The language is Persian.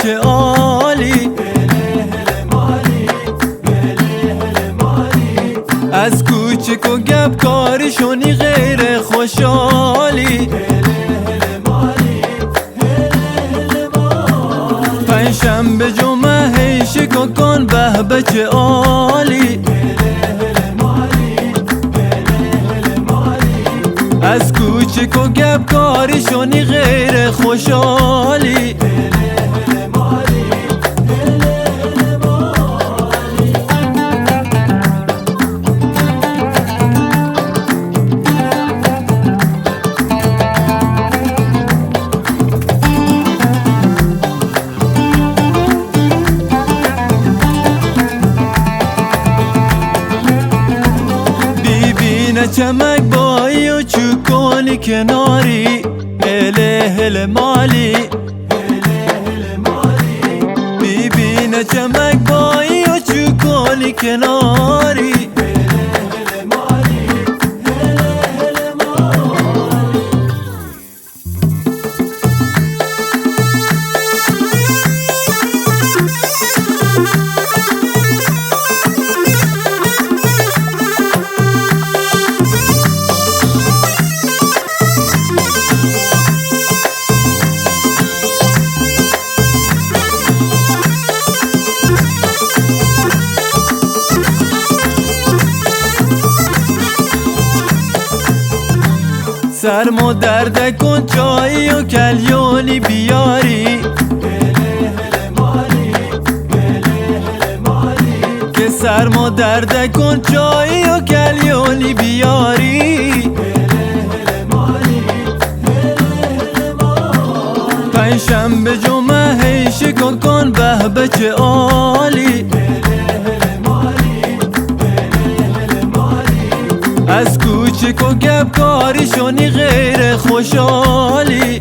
چه عالی. از کوچک و گپ کارشونی غیر خوشحالی. پنجشنبه جمعه هی شکا کن به به چه عالی. از کوچک و گپ کارشونی غیر خوشحالی. چمک بایی و چوکانی کناری. هله هله مالی. بیبین چمک بایی و چوکانی کناری. سرمو درد کن چایی و کلیونی بیاری. که سرمو درد کن چایی و کلیونی بیاری. پنجشنبه جمعه هی شکا کن به به چه عالی. از کوچک و گپ کارشونی غیر خوشحالی.